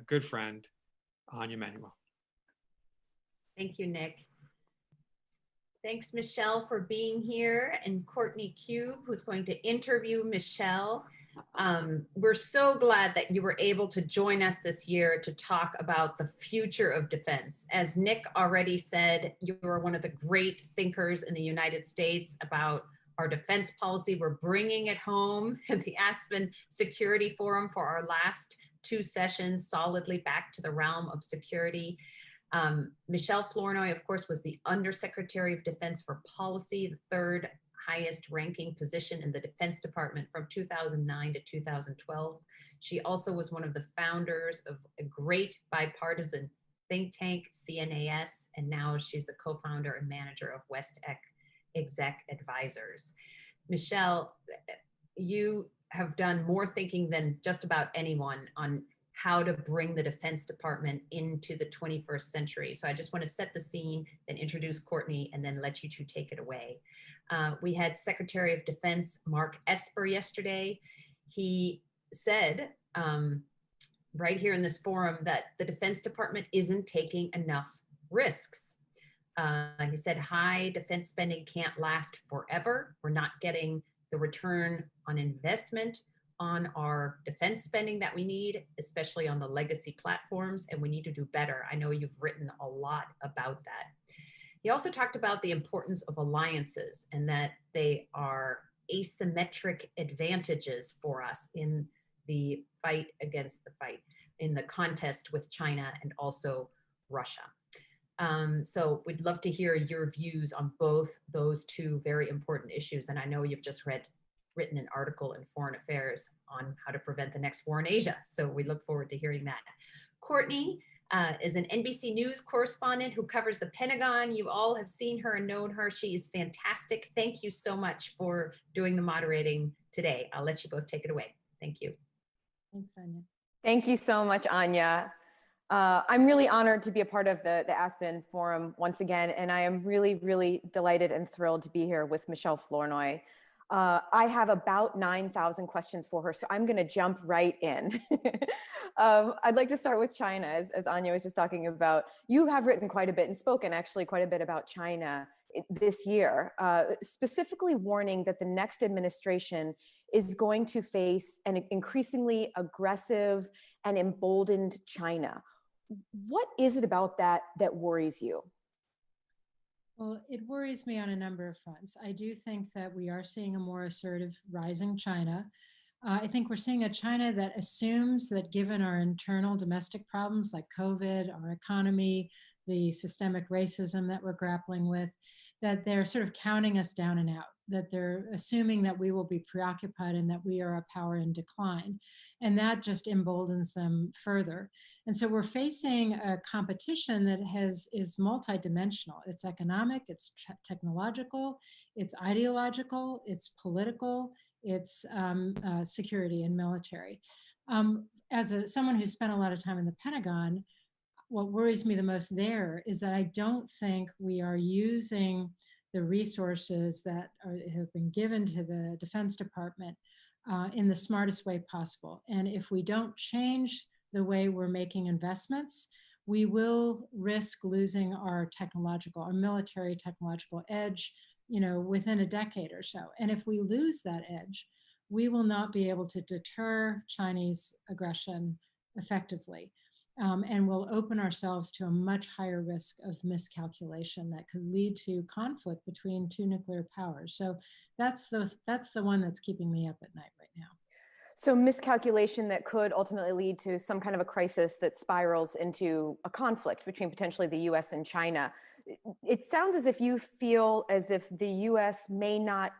good friend, Anya Manuel. Thank you, Nick. Thanks, Michele, for being here, and Courtney Kube, who's going to interview Michele. We're so glad that you were able to join us this year to talk about the future of defense. As Nick already said, you're one of the great thinkers in the United States about our defense policy. We're bringing it home at the Aspen Security Forum for our last 2 sessions, solidly back to the realm of security. Michele Flournoy, of course, was the Undersecretary of Defense for Policy, the 3rd highest ranking position in the Defense Department from 2009 to 2012. She also was one of the founders of a great bipartisan think tank, CNAS, and now she's the co-founder and manager of West Exec Advisors. Michele, you have done more thinking than just about anyone on how to bring the Defense Department into the 21st century. So I just want to set the scene, then introduce Courtney, and then let you two take it away. We had Secretary of Defense Mark Esper yesterday. He said right here in this forum that the Defense Department isn't taking enough risks. He said high defense spending can't last forever. We're not getting the return on investment on our defense spending that we need, especially on the legacy platforms, and we need to do better. I know you've written a lot about that. He also talked about the importance of alliances and that they are asymmetric advantages for us in the fight against the fight, in the contest with China and also Russia. So we'd love to hear your views on both those 2 very important issues. And I know you've just written an article in Foreign Affairs on how to prevent the next war in Asia. So we look forward to hearing that. Courtney is an NBC News correspondent who covers the Pentagon. You all have seen her and known her. She is fantastic. Thank you so much for doing the moderating today. I'll let you both take it away. Thank you. Thanks, Anya. Thank you so much, Anya. I'm really honored to be a part of the Aspen Forum once again, and I am really, really delighted and thrilled to be here with Michele Flournoy. I have about 9,000 questions for her, so I'm going to jump right in. I'd like to start with China, as Anya was just talking about. You have written quite a bit and spoken actually quite a bit about China this year, specifically warning that the next administration is going to face an increasingly aggressive and emboldened China. What is it about that that worries you? Well, it worries me on a number of fronts. I do think that we are seeing a more assertive rising China. I think we're seeing a China that assumes that given our internal domestic problems like COVID, our economy, the systemic racism that we're grappling with, that they're sort of counting us down and out, that they're assuming that we will be preoccupied and that we are a power in decline. And that just emboldens them further. And so we're facing a competition that is multidimensional. It's economic, it's technological, it's ideological, it's political, it's security and military. As someone who's spent a lot of time in the Pentagon, what worries me the most there is that I don't think we are using the resources that have been given to the Defense Department in the smartest way possible. And if we don't change the way we're making investments, we will risk losing our military technological edge, within a decade or so. And if we lose that edge, we will not be able to deter Chinese aggression effectively. And we'll open ourselves to a much higher risk of miscalculation that could lead to conflict between 2 nuclear powers. So that's the one that's keeping me up at night right now. So miscalculation that could ultimately lead to some kind of a crisis that spirals into a conflict between potentially the US and China. It sounds as if you feel as if the US may not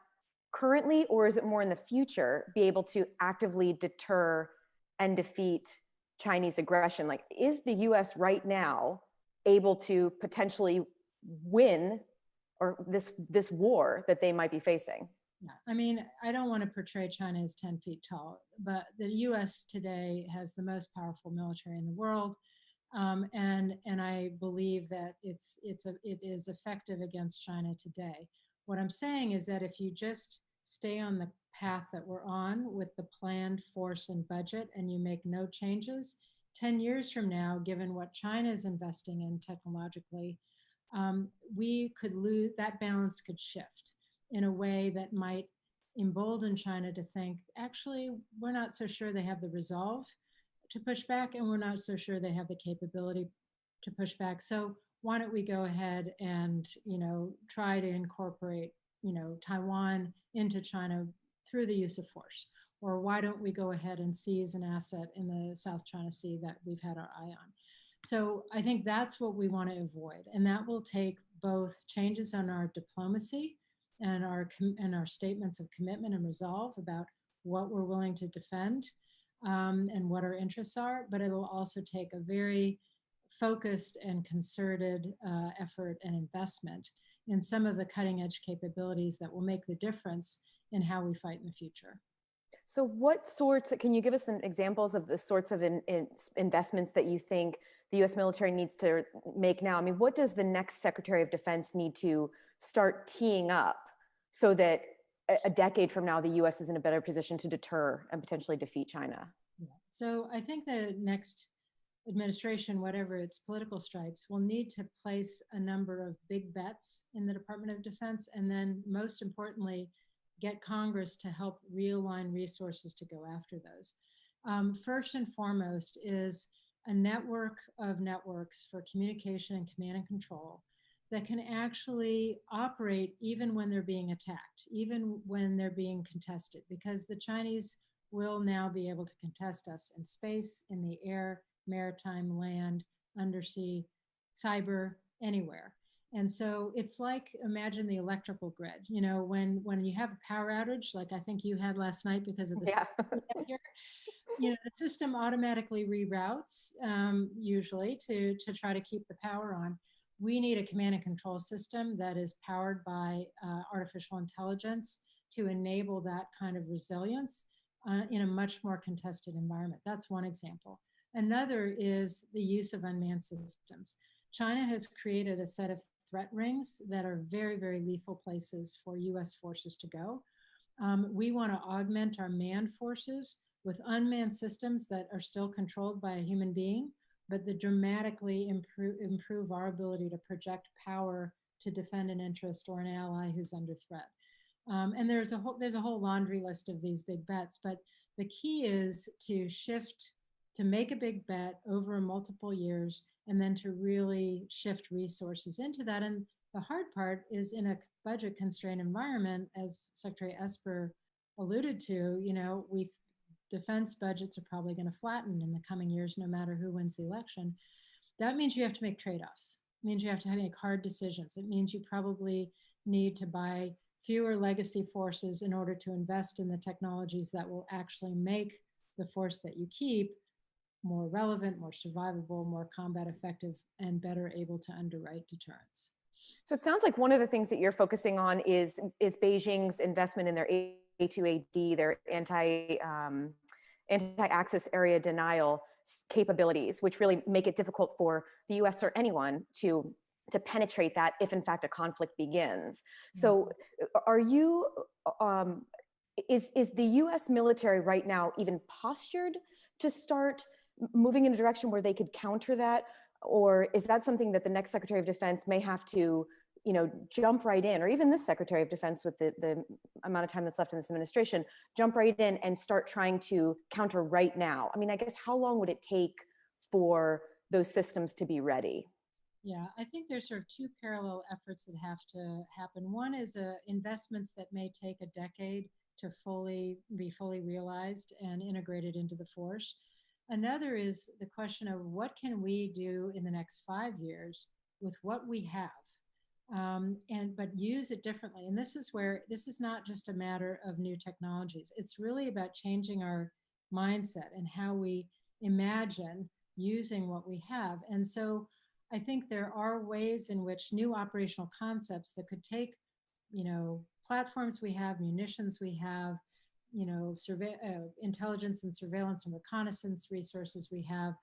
currently, or is it more in the future, be able to actively deter and defeat Chinese aggression. Like, is the US right now able to potentially win or this war that they might be facing? Yeah, I mean, I don't want to portray China as 10 feet tall, but the US today has the most powerful military in the world. And I believe that it is effective against China today. What I'm saying is that if you just stay on the path that we're on with the planned force and budget and you make no changes, 10 years from now, given what China is investing in technologically, we could lose, that balance could shift in a way that might embolden China to think, actually, we're not so sure they have the resolve to push back, and we're not so sure they have the capability to push back. So why don't we go ahead and, try to incorporate, Taiwan into China through the use of force? Or why don't we go ahead and seize an asset in the South China Sea that we've had our eye on? So I think that's what we want to avoid. And that will take both changes on our diplomacy and our statements of commitment and resolve about what we're willing to defend and what our interests are, but it will also take a very focused and concerted effort and investment in some of the cutting edge capabilities that will make the difference in how we fight in the future. So what sorts, can you give us some examples of the sorts of investments that you think the US military needs to make now? I mean, what does the next Secretary of Defense need to start teeing up so that a decade from now, the US is in a better position to deter and potentially defeat China? Yeah. So I think the next administration, whatever its political stripes, will need to place a number of big bets in the Department of Defense, and then most importantly, get Congress to help realign resources to go after those. First and foremost is a network of networks for communication and command and control that can actually operate even when they're being attacked, even when they're being contested, because the Chinese will now be able to contest us in space, in the air, maritime, land, undersea, cyber, anywhere. And so it's like, imagine the electrical grid, when you have a power outage, like I think you had last night because of the the system automatically reroutes usually to try to keep the power on. We need a command and control system that is powered by artificial intelligence to enable that kind of resilience in a much more contested environment. That's one example. Another is the use of unmanned systems. China has created a set of threat rings that are very, very lethal places for US forces to go. We want to augment our manned forces with unmanned systems that are still controlled by a human being, but that dramatically improve our ability to project power to defend an interest or an ally who's under threat. And there's a whole laundry list of these big bets, but the key is to make a big bet over multiple years, and then to really shift resources into that. And the hard part is, in a budget constrained environment, as Secretary Esper alluded to, defense budgets are probably going to flatten in the coming years, no matter who wins the election. That means you have to make trade-offs. It means you have to make hard decisions. It means you probably need to buy fewer legacy forces in order to invest in the technologies that will actually make the force that you keep more relevant, more survivable, more combat effective, and better able to underwrite deterrence. So it sounds like one of the things that you're focusing on is Beijing's investment in their A2AD, their anti-access area denial capabilities, which really make it difficult for the US or anyone to penetrate that if in fact a conflict begins. So are you, is the US military right now even postured to start moving in a direction where they could counter that? Or is that something that the next Secretary of Defense may have to, jump right in, or even this Secretary of Defense with the amount of time that's left in this administration, jump right in and start trying to counter right now? I mean, I guess how long would it take for those systems to be ready? Yeah, I think there's sort of two parallel efforts that have to happen. One is investments that may take a decade to be fully realized and integrated into the force. Another is the question of what can we do in the next 5 years with what we have, but use it differently. And this is not just a matter of new technologies. It's really about changing our mindset and how we imagine using what we have. And so I think there are ways in which new operational concepts that could take, platforms we have, munitions we have, intelligence and surveillance and reconnaissance resources we have,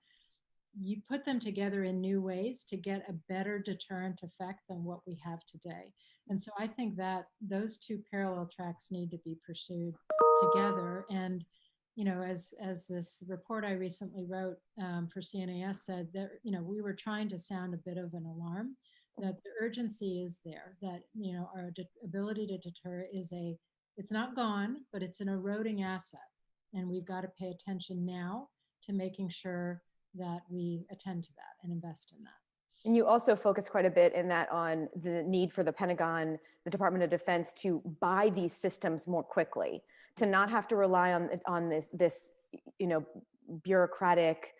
you put them together in new ways to get a better deterrent effect than what we have today. And so I think that those two parallel tracks need to be pursued together. And as this report I recently wrote for CNAS said, that we were trying to sound a bit of an alarm that the urgency is there, that our ability to deter it's not gone, but it's an eroding asset, and we've got to pay attention now to making sure that we attend to that and invest in that. And you also focused quite a bit in that on the need for the Pentagon, the Department of Defense, to buy these systems more quickly, to not have to rely on this bureaucratic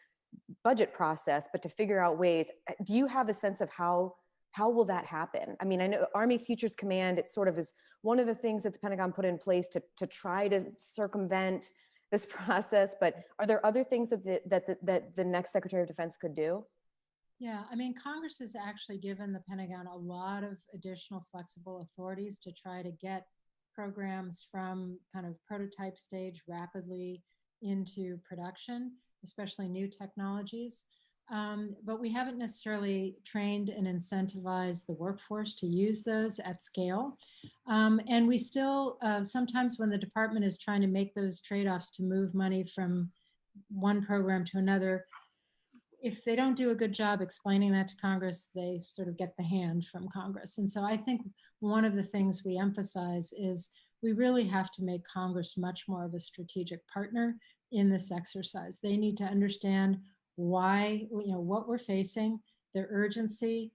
budget process, but to figure out ways. Do you have a sense of how will that happen? I mean, I know Army Futures Command, it sort of is one of the things that the Pentagon put in place to try to circumvent this process, but are there other things that the next Secretary of Defense could do? Yeah, I mean, Congress has actually given the Pentagon a lot of additional flexible authorities to try to get programs from kind of prototype stage rapidly into production, especially new technologies. But we haven't necessarily trained and incentivized the workforce to use those at scale. And we still, sometimes when the department is trying to make those trade-offs to move money from one program to another, if they don't do a good job explaining that to Congress, they sort of get the hand from Congress. And so I think one of the things we emphasize is we really have to make Congress much more of a strategic partner in this exercise. They need to understand why, what we're facing, their urgency.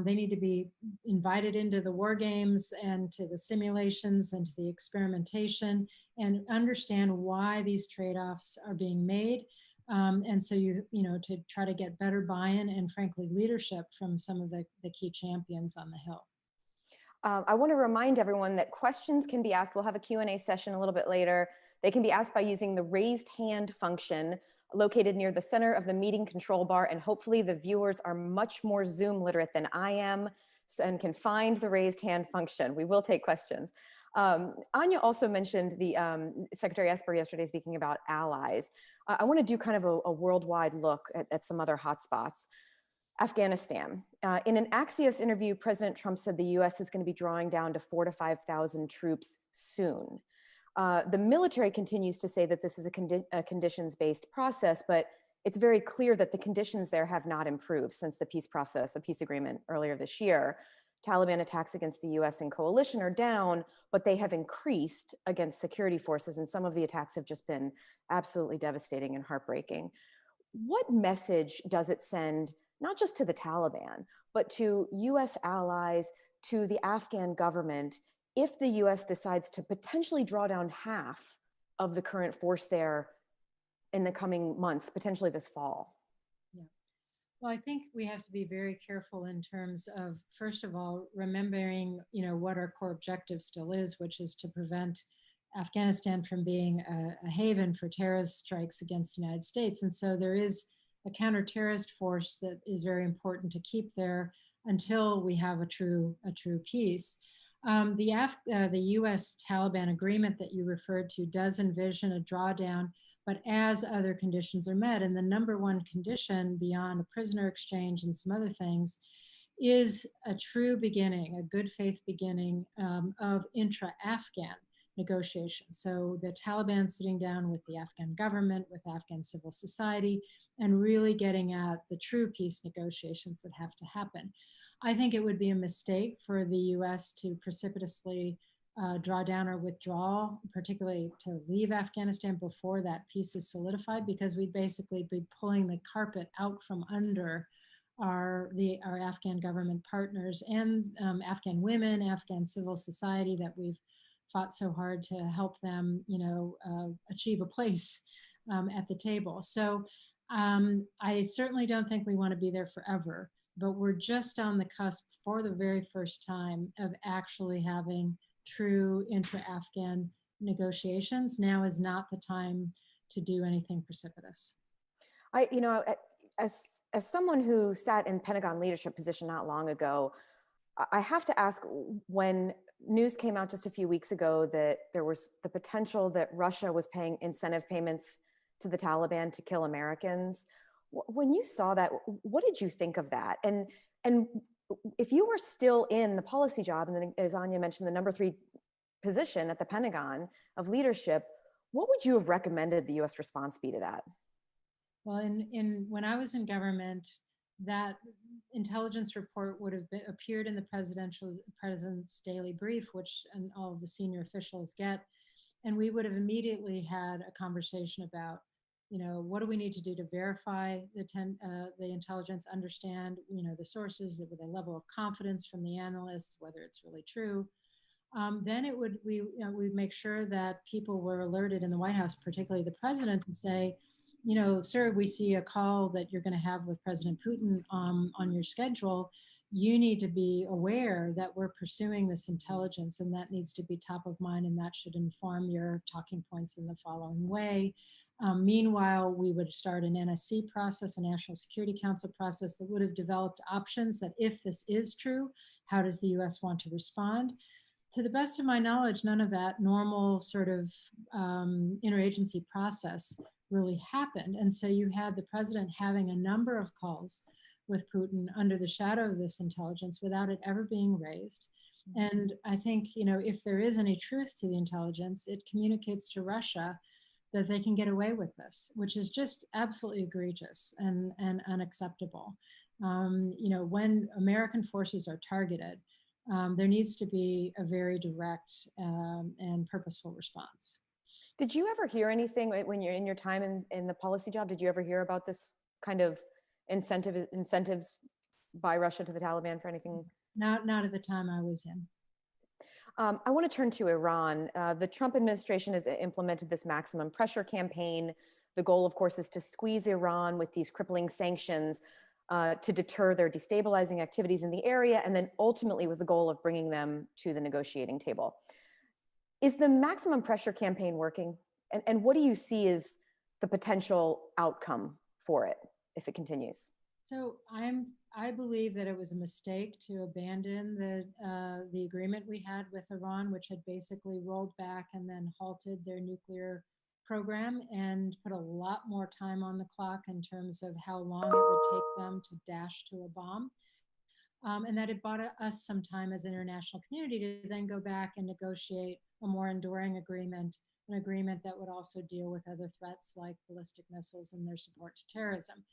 They need to be invited into the war games and to the simulations and to the experimentation and understand why these trade-offs are being made. And so to try to get better buy-in and frankly leadership from some of the key champions on the Hill. I want to remind everyone that questions can be asked. We'll have a Q&A session a little bit later. They can be asked by using the raised hand function located near the center of the meeting control bar. And hopefully the viewers are much more Zoom literate than I am and can find the raised hand function. We will take questions. Anya also mentioned the Secretary Esper yesterday speaking about allies. I want to do kind of a worldwide look at some other hotspots. Afghanistan. In an Axios interview, President Trump said the US is going to be drawing down to 4,000 to 5,000 troops soon. The military continues to say that this is a conditions-based process, but it's very clear that the conditions there have not improved since the peace process, the peace agreement earlier this year. Taliban attacks against the US and coalition are down, but they have increased against security forces, and some of the attacks have just been absolutely devastating and heartbreaking. What message does it send, not just to the Taliban, but to US allies, to the Afghan government, if the US decides to potentially draw down half of the current force there in the coming months, potentially this fall? Yeah. Well, I think we have to be very careful in terms of, first of all, remembering, what our core objective still is, which is to prevent Afghanistan from being a haven for terrorist strikes against the United States. And so there is a counter-terrorist force that is very important to keep there until we have a true peace. The US Taliban agreement that you referred to does envision a drawdown, but as other conditions are met. And the number one condition beyond a prisoner exchange and some other things is a true beginning, a good faith beginning of intra-Afghan negotiations. So the Taliban sitting down with the Afghan government, with Afghan civil society, and really getting at the true peace negotiations that have to happen. I think it would be a mistake for the US to precipitously draw down or withdraw, particularly to leave Afghanistan before that peace is solidified, because we'd basically be pulling the carpet out from under our Afghan government partners and Afghan women, Afghan civil society that we've fought so hard to help them, achieve a place at the table. So I certainly don't think we want to be there forever, but we're just on the cusp for the very first time of actually having true intra-Afghan negotiations. Now is not the time to do anything precipitous. As someone who sat in Pentagon leadership position not long ago, I have to ask, when news came out just a few weeks ago that there was the potential that Russia was paying incentive payments to the Taliban to kill Americans, when you saw that, what did you think of that? And if you were still in the policy job, and then as Anya mentioned, the number 3 position at the Pentagon of leadership, What would you have recommended the US response be to that? Well, when I was in government, that intelligence report would have appeared in the president's daily brief, which and all of the senior officials get, and we would have immediately had a conversation about, what do we need to do to verify the intelligence, understand, the sources with a level of confidence from the analysts, whether it's really true. Then we'd make sure that people were alerted in the White House, particularly the president, to say, sir, we see a call that you're going to have with President Putin on your schedule. You need to be aware that we're pursuing this intelligence, and that needs to be top of mind, and that should inform your talking points in the following way. Meanwhile, we would start an NSC process, a National Security Council process, that would have developed options that if this is true, how does the US want to respond? To the best of my knowledge, none of that normal sort of interagency process really happened. And so you had the president having a number of calls with Putin under the shadow of this intelligence without it ever being raised. And I think, if there is any truth to the intelligence, it communicates to Russia that they can get away with this, which is just absolutely egregious and unacceptable. When American forces are targeted, there needs to be a very direct and purposeful response. Did you ever hear anything when you're in your time in the policy job? Did you ever hear about this kind of incentives by Russia to the Taliban for anything? Not at the time I was in. I want to turn to Iran. The Trump administration has implemented this maximum pressure campaign. The goal, of course, is to squeeze Iran with these crippling sanctions to deter their destabilizing activities in the area, and then ultimately with the goal of bringing them to the negotiating table. Is the maximum pressure campaign working? And what do you see as the potential outcome for it if it continues? So I believe that it was a mistake to abandon the agreement we had with Iran, which had basically rolled back and then halted their nuclear program and put a lot more time on the clock in terms of how long it would take them to dash to a bomb. And that it bought us some time as an international community to then go back and negotiate a more enduring agreement, an agreement that would also deal with other threats like ballistic missiles and their support to terrorism.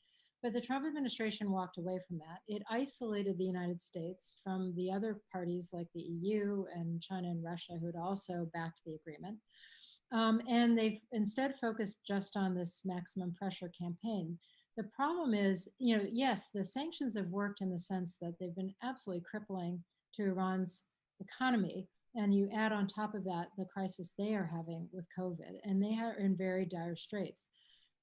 But the Trump administration walked away from that. It isolated the United States from the other parties like the EU and China and Russia, who had also backed the agreement. And they've instead focused just on this maximum pressure campaign. The problem is, yes, the sanctions have worked in the sense that they've been absolutely crippling to Iran's economy. And you add on top of that the crisis they are having with COVID, and they are in very dire straits.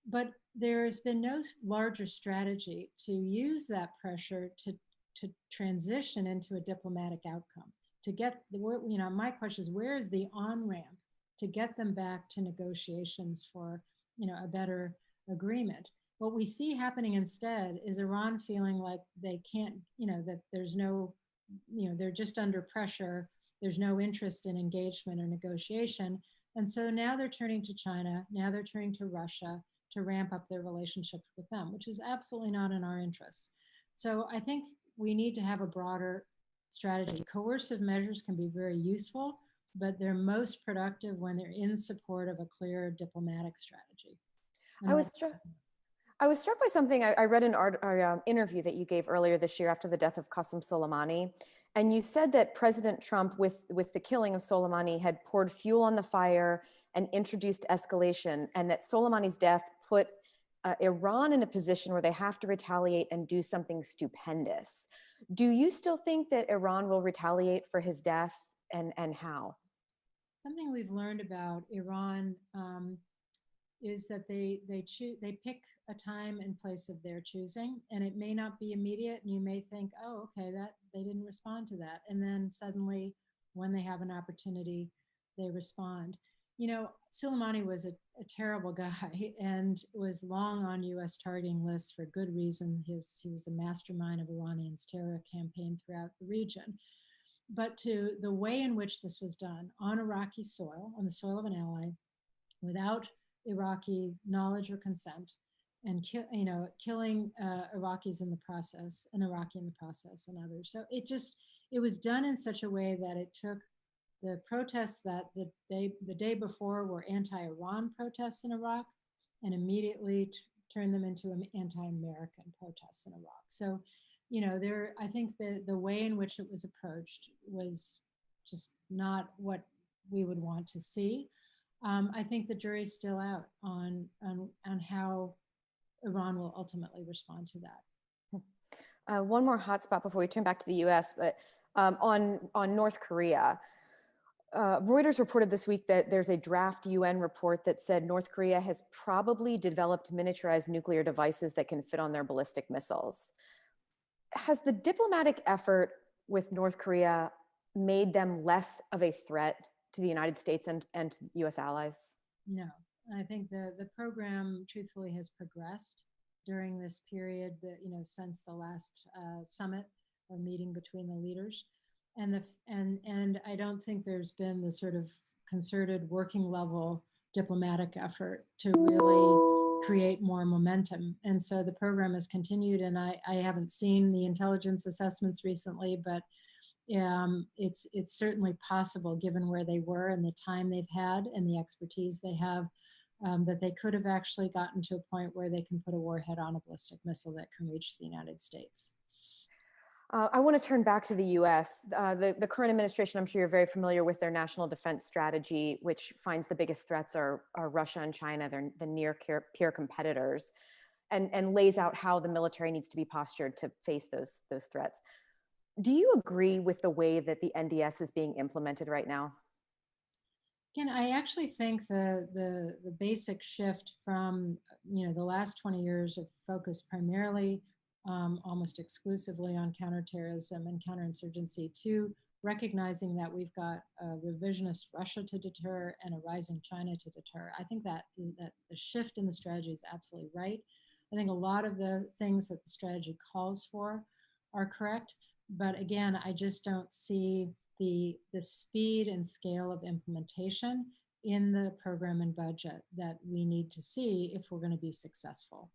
But there's been no larger strategy to use that pressure to transition into a diplomatic outcome. To get my question is, where is the on-ramp to get them back to negotiations for, a better agreement? What we see happening instead is Iran feeling like they can't, that there's no, they're just under pressure. There's no interest in engagement or negotiation. And so now they're turning to China, now they're turning to Russia to ramp up their relationship with them, which is absolutely not in our interests. So I think we need to have a broader strategy. Coercive measures can be very useful, but they're most productive when they're in support of a clear diplomatic strategy. I was struck by something. I read an interview that you gave earlier this year after the death of Qasem Soleimani. And you said that President Trump, with the killing of Soleimani, had poured fuel on the fire and introduced escalation, and that Soleimani's death put Iran in a position where they have to retaliate and do something stupendous. Do you still think that Iran will retaliate for his death, and how? Something we've learned about Iran is that they pick a time and place of their choosing, and it may not be immediate, and you may think, oh, okay, that they didn't respond to that, and then suddenly, when they have an opportunity, they respond. Soleimani was a terrible guy and was long on U.S. targeting lists for good reason. He was a mastermind of Iranian's terror campaign throughout the region. But to the way in which this was done on Iraqi soil, on the soil of an ally, without Iraqi knowledge or consent, and killing Iraqis in the process, an Iraqi in the process, and others. So it was done in such a way that it took the protests that the day before were anti-Iran protests in Iraq, and immediately turned them into anti-American protests in Iraq. So, I think the way in which it was approached was just not what we would want to see. I think the jury's still out on how Iran will ultimately respond to that. One more hotspot before we turn back to the U.S., but on North Korea. Reuters reported this week that there's a draft UN report that said North Korea has probably developed miniaturized nuclear devices that can fit on their ballistic missiles. Has the diplomatic effort with North Korea made them less of a threat to the United States and U.S. allies? No, I think the program truthfully has progressed during this period, since the last summit or meeting between the leaders. And I don't think there's been the sort of concerted working level diplomatic effort to really create more momentum. And so the program has continued, and I haven't seen the intelligence assessments recently, but it's certainly possible, given where they were and the time they've had and the expertise they have, that they could have actually gotten to a point where they can put a warhead on a ballistic missile that can reach the United States. I want to turn back to the U.S. The current administration, I'm sure you're very familiar with their national defense strategy, which finds the biggest threats are Russia and China. They're the near peer competitors, and lays out how the military needs to be postured to face those threats. Do you agree with the way that the NDS is being implemented right now? Again, I actually think the basic shift from the last 20 years of focus primarily almost exclusively on counterterrorism and counterinsurgency to recognizing that we've got a revisionist Russia to deter and a rising China to deter. I think that the shift in the strategy is absolutely right. I think a lot of the things that the strategy calls for are correct, but again, I just don't see the speed and scale of implementation in the program and budget that we need to see if we're going to be successful.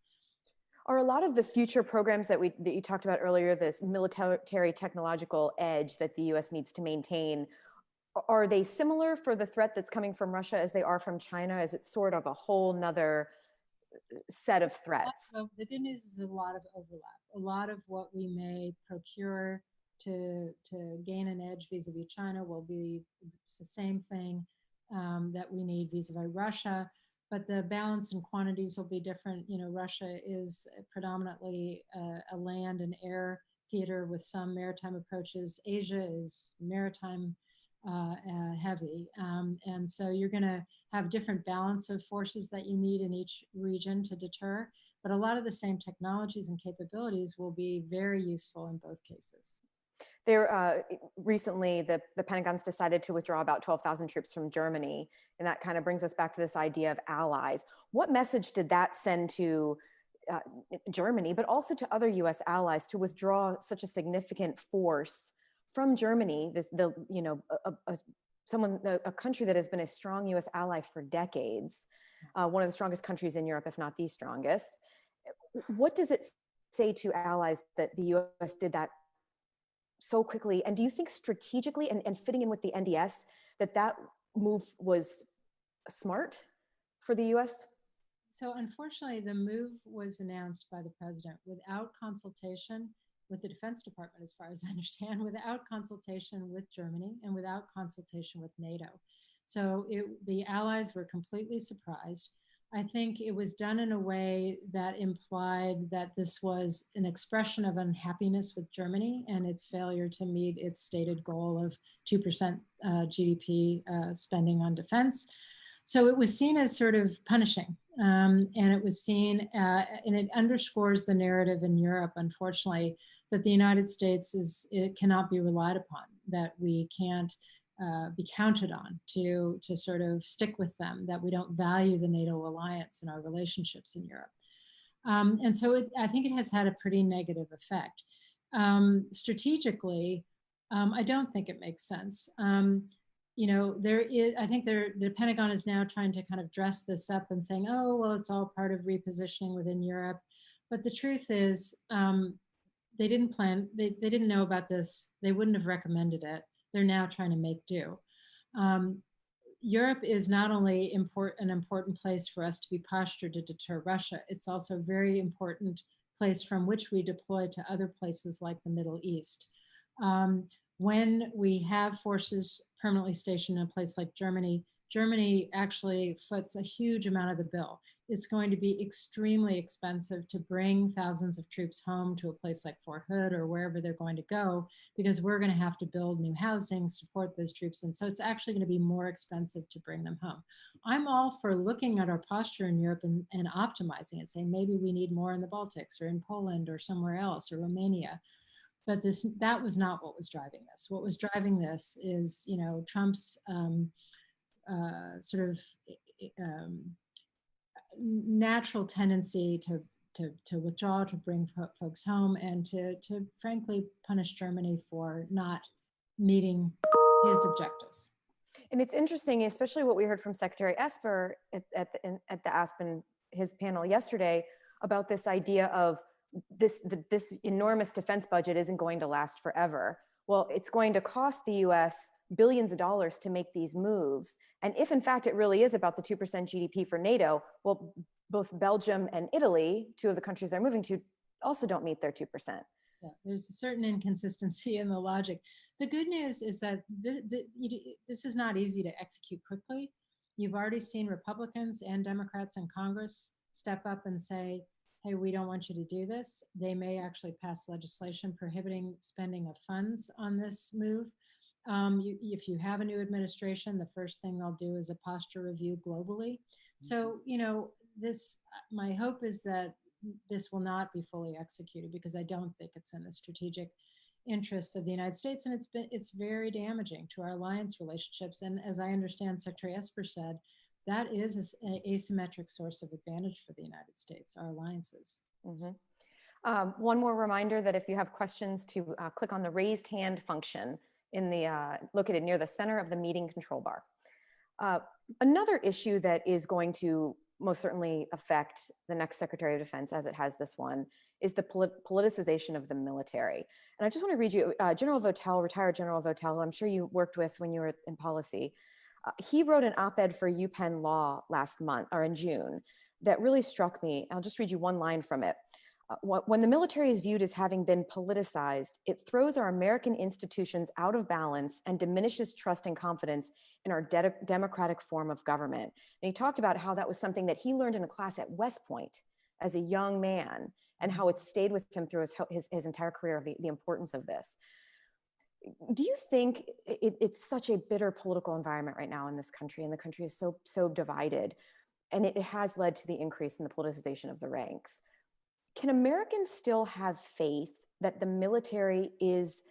Are a lot of the future programs that you talked about earlier, this military technological edge that the U.S. needs to maintain, are they similar for the threat that's coming from Russia as they are from China? Is it sort of a whole nother set of threats? The good news is a lot of overlap. A lot of what we may procure to gain an edge vis-a-vis China will be the same thing that we need vis-a-vis Russia. But the balance and quantities will be different. Russia is predominantly a land and air theater with some maritime approaches. Asia is maritime heavy. And so you're going to have different balance of forces that you need in each region to deter. But a lot of the same technologies and capabilities will be very useful in both cases. Recently, the Pentagon's decided to withdraw about 12,000 troops from Germany. And that kind of brings us back to this idea of allies. What message did that send to Germany, but also to other US allies to withdraw such a significant force from Germany, a country that has been a strong US ally for decades, one of the strongest countries in Europe, if not the strongest? What does it say to allies that the US did that so quickly? And do you think strategically and fitting in with the NDS that move was smart for the US? So unfortunately, the move was announced by the president without consultation with the Defense Department, as far as I understand, without consultation with Germany and without consultation with NATO. So the allies were completely surprised. I think it was done in a way that implied that this was an expression of unhappiness with Germany and its failure to meet its stated goal of 2% GDP spending on defense. So it was seen as sort of punishing, and it was seen, and it underscores the narrative in Europe, unfortunately, that the United States it cannot be relied upon, that we can't be counted on to sort of stick with them, that we don't value the NATO alliance and our relationships in Europe. And so I think it has had a pretty negative effect. Strategically, I don't think it makes sense. I think the Pentagon is now trying to kind of dress this up and saying, oh, well, it's all part of repositioning within Europe. But the truth is, they didn't know about this. They wouldn't have recommended it. They're now trying to make do. Europe is not only an important place for us to be postured to deter Russia, it's also a very important place from which we deploy to other places like the Middle East. When we have forces permanently stationed in a place like Germany, Germany actually foots a huge amount of the bill. It's going to be extremely expensive to bring thousands of troops home to a place like Fort Hood or wherever they're going to go, because we're going to have to build new housing, support those troops. And so it's actually going to be more expensive to bring them home. I'm all for looking at our posture in Europe and optimizing it, saying maybe we need more in the Baltics or in Poland or somewhere else or Romania. But that was not what was driving this. What was driving this is, Trump's sort of natural tendency to withdraw, to bring folks home, and to frankly punish Germany for not meeting his objectives. And it's interesting, especially what we heard from Secretary Esper at the Aspen, his panel yesterday, about this idea of this enormous defense budget isn't going to last forever. Well, it's going to cost the US billions of dollars to make these moves. And if in fact it really is about the 2% GDP for NATO, well, both Belgium and Italy, two of the countries they're moving to, also don't meet their 2%. So there's a certain inconsistency in the logic. The good news is that this is not easy to execute quickly. You've already seen Republicans and Democrats in Congress step up and say, hey, we don't want you to do this. They may actually pass legislation prohibiting spending of funds on this move. If you have a new administration, the first thing they'll do is a posture review globally. So, my hope is that this will not be fully executed, because I don't think it's in the strategic interests of the United States, and it's very damaging to our alliance relationships. And as I understand, Secretary Esper said, that is an asymmetric source of advantage for the United States, our alliances. Mm-hmm. One more reminder that if you have questions, to click on the raised hand function located near the center of the meeting control bar. Another issue that is going to most certainly affect the next Secretary of Defense, as it has this one, is the politicization of the military. And I just want to read you, General Votel, retired General Votel, who I'm sure you worked with when you were in policy. He wrote an op-ed for UPenn Law last month, or in June, that really struck me. I'll just read you one line from it. When the military is viewed as having been politicized, it throws our American institutions out of balance and diminishes trust and confidence in our democratic form of government. And he talked about how that was something that he learned in a class at West Point as a young man, and how it stayed with him through his entire career, of the importance of this. Do you think it's such a bitter political environment right now in this country, and the country is so divided, and it has led to the increase in the politicization of the ranks? Can Americans still have faith that the military is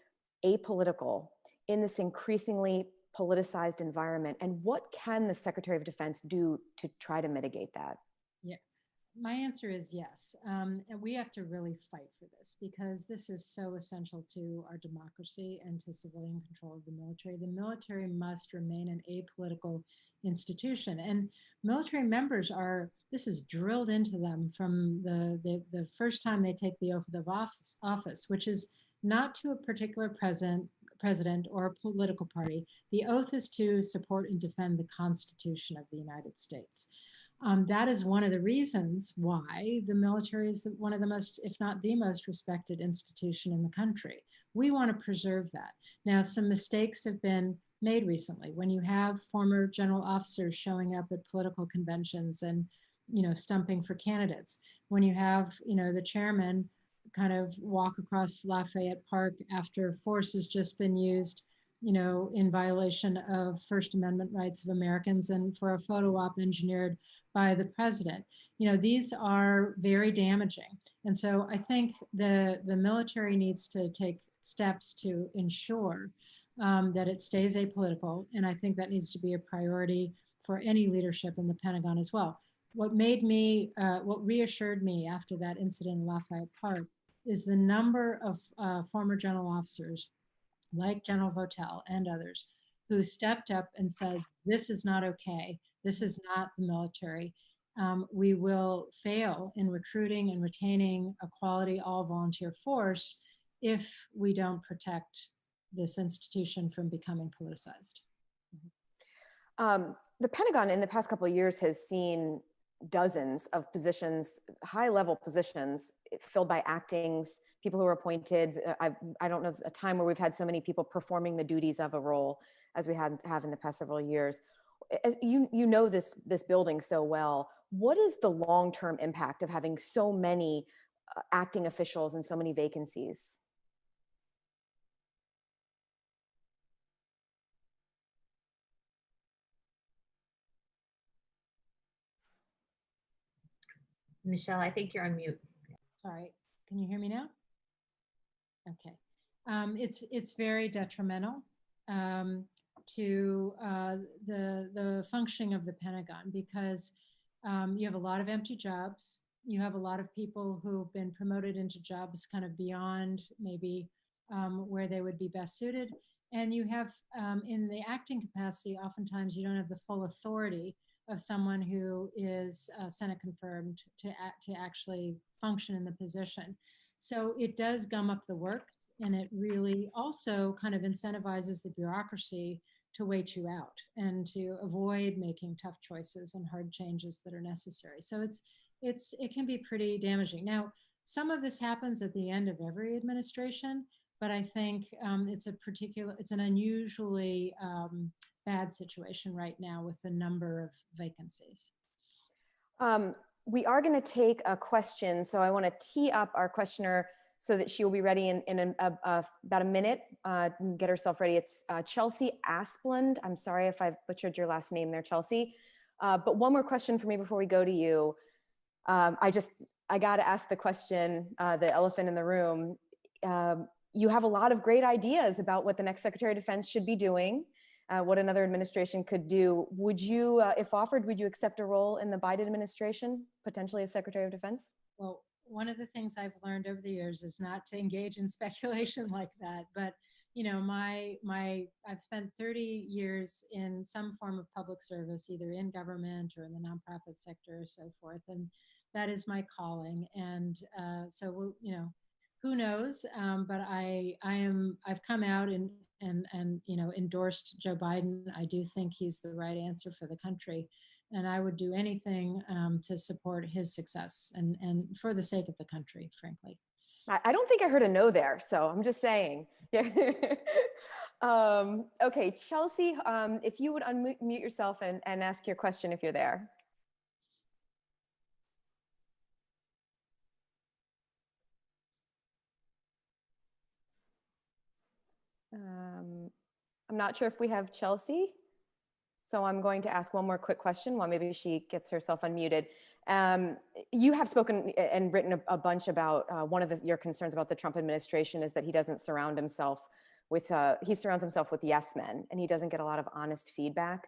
apolitical in this increasingly politicized environment? And what can the Secretary of Defense do to try to mitigate that? Yeah, my answer is yes. And we have to really fight for this, because this is so essential to our democracy and to civilian control of the military. The military must remain an apolitical institution, and military members this is drilled into them from the first time they take the oath of office, which is not to a particular president or a political party. The oath is to support and defend the Constitution of the United States. That is one of the reasons why the military is one of the most, if not the most, respected institution in the country. We want to preserve that. Now, some mistakes have been made recently. When you have former general officers showing up at political conventions and, stumping for candidates, when you have, the chairman kind of walk across Lafayette Park after force has just been used, in violation of First Amendment rights of Americans, and for a photo op engineered by the president. These are very damaging. And so I think the military needs to take steps to ensure that it stays apolitical. And I think that needs to be a priority for any leadership in the Pentagon as well. What reassured me after that incident in Lafayette Park is the number of former general officers, like General Votel and others, who stepped up and said, this is not okay. This is not the military. We will fail in recruiting and retaining a quality all-volunteer force if we don't protect this institution from becoming politicized. The Pentagon in the past couple of years has seen dozens of positions, high-level positions filled by actings, people who are appointed. I don't know a time where we've had so many people performing the duties of a role as we have in the past several years. As you know this building so well. What is the long-term impact of having so many acting officials and so many vacancies? Michelle, I think you're on mute. Sorry, can you hear me now? Okay, it's very detrimental to the functioning of the Pentagon, because you have a lot of empty jobs. You have a lot of people who've been promoted into jobs kind of beyond maybe where they would be best suited. And you have, in the acting capacity, oftentimes you don't have the full authority of someone who is Senate confirmed to actually function in the position. So it does gum up the works, and it really also kind of incentivizes the bureaucracy to wait you out and to avoid making tough choices and hard changes that are necessary. So it can be pretty damaging. Now, some of this happens at the end of every administration, but I think it's an unusually bad situation right now with the number of vacancies. We are going to take a question, so I want to tee up our questioner so that she will be ready in about a minute, get herself ready. It's Chelsea Asplund. I'm sorry if I've butchered your last name there, Chelsea. But one more question for me before we go to you. I got to ask the question, the elephant in the room. You have a lot of great ideas about what the next Secretary of Defense should be doing, what another administration could do. Would you, if offered, would you accept a role in the Biden administration, potentially as Secretary of Defense? Well, one of the things I've learned over the years is not to engage in speculation like that. But you know, I've spent 30 years in some form of public service, either in government or in the nonprofit sector or so forth, and that is my calling. And so, you know, who knows? But I've come out and you know, endorsed Joe Biden. I do think he's the right answer for the country, and I would do anything to support his success and for the sake of the country, frankly. I don't think I heard a no there, so I'm just saying. Yeah. Okay, Chelsea, if you would unmute yourself and ask your question if you're there. I'm not sure if we have Chelsea, so I'm going to ask one more quick question while maybe she gets herself unmuted. You have spoken and written a bunch about one of your concerns about the Trump administration is that he doesn't surround himself with, he surrounds himself with yes men, and he doesn't get a lot of honest feedback.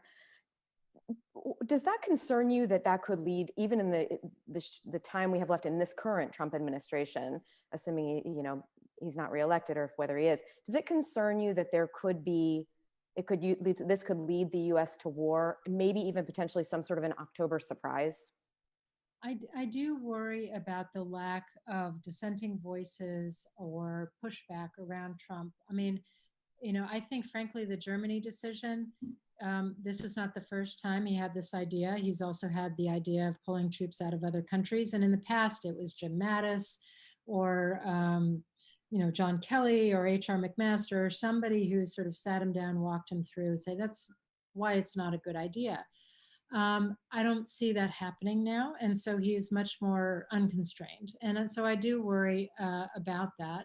Does that concern you that that could lead, even in the time we have left in this current Trump administration, assuming he's not reelected, or whether he is, does it concern you that there could be, this could lead the U.S. to war, maybe even potentially some sort of an October surprise? I do worry about the lack of dissenting voices or pushback around Trump. I mean, I think, frankly, the Germany decision, this was not the first time he had this idea. He's also had the idea of pulling troops out of other countries. And in the past, it was Jim Mattis or, John Kelly or H.R. McMaster, or somebody who sort of sat him down, walked him through and say, that's why it's not a good idea. I don't see that happening now. And so he's much more unconstrained. And so I do worry about that.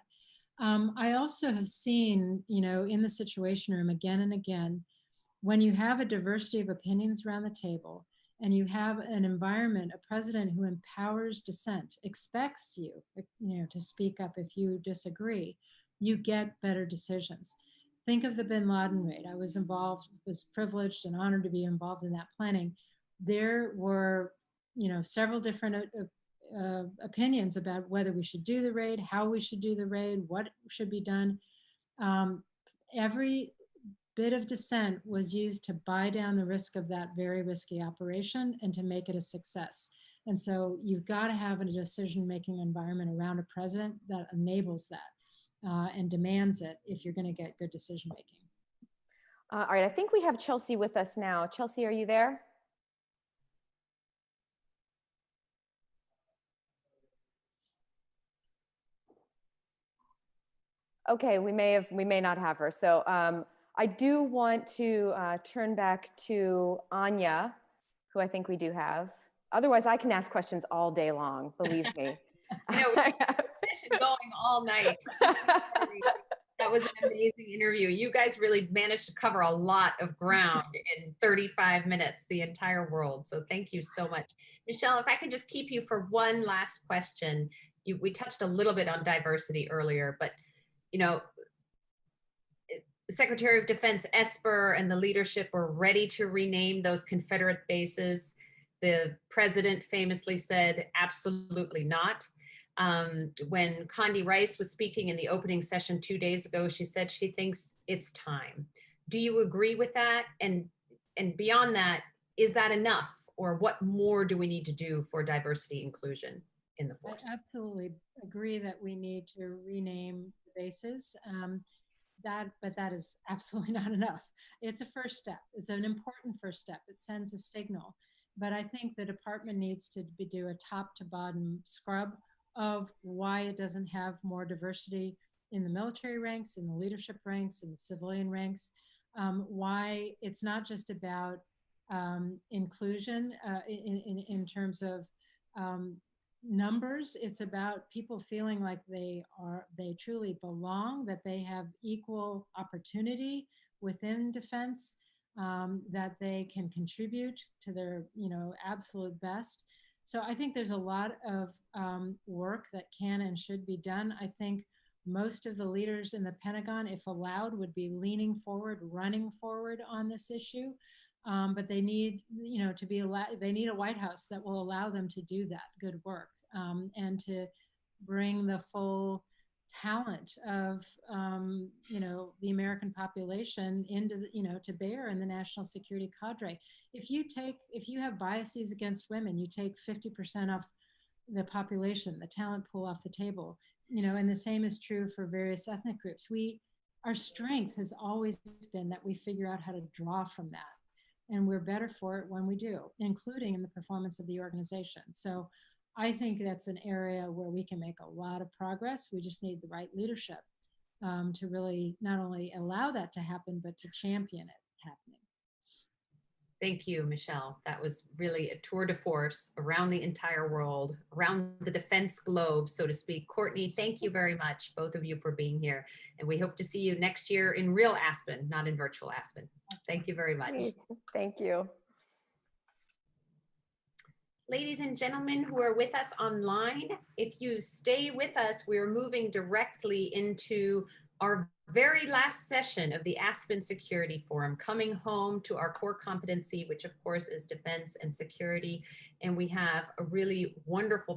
I also have seen, in the Situation Room again and again, when you have a diversity of opinions around the table and you have an environment, a president who empowers dissent, expects you, to speak up if you disagree, you get better decisions. Think of the bin Laden raid. I was privileged and honored to be involved in that planning. There were, several different opinions about whether we should do the raid, how we should do the raid, what should be done. Every bit of dissent was used to buy down the risk of that very risky operation and to make it a success. And so you've got to have a decision-making environment around a president that enables that and demands it if you're going to get good decision-making. All right, I think we have Chelsea with us now. Chelsea, are you there? Okay, we may not have her. So I do want to turn back to Anya, who I think we do have. Otherwise, I can ask questions all day long, believe me. I know, we're going all night. That was an amazing interview. You guys really managed to cover a lot of ground in 35 minutes, the entire world. So thank you so much. Michele, if I could just keep you for one last question. We touched a little bit on diversity earlier, but you know, Secretary of Defense Esper and the leadership were ready to rename those Confederate bases. The president famously said, absolutely not. When Condi Rice was speaking in the opening session 2 days ago, she said she thinks it's time. Do you agree with that? And beyond that, is that enough? Or what more do we need to do for diversity inclusion in the force? I absolutely agree that we need to rename the bases. But that is absolutely not enough. It's a first step. It's an important first step. It sends a signal. But I think the department needs to do a top to bottom scrub of why it doesn't have more diversity in the military ranks, in the leadership ranks, in the civilian ranks, why it's not just about inclusion in terms of numbers. It's about people feeling like they truly belong, that they have equal opportunity within defense, that they can contribute to their absolute best. So I think there's a lot of work that can and should be done. I think most of the leaders in the Pentagon, if allowed, would be leaning forward, running forward on this issue. But they need, to be allowed. They need a White House that will allow them to do that good work, and to bring the full talent of, the American population into, to bear in the national security cadre. If you have biases against women, you take 50% of the population, the talent pool off the table, and the same is true for various ethnic groups. Our strength has always been that we figure out how to draw from that. And we're better for it when we do, including in the performance of the organization. So I think that's an area where we can make a lot of progress. We just need the right leadership to really not only allow that to happen, but to champion it happening. Thank you, Michele. That was really a tour de force around the entire world, around the defense globe, so to speak. Courtney, thank you very much, both of you, for being here. And we hope to see you next year in real Aspen, not in virtual Aspen. Thank you very much. Thank you. Ladies and gentlemen who are with us online, if you stay with us, we're moving directly into our very last session of the Aspen Security Forum, coming home to our core competency, which of course is defense and security. And we have a really wonderful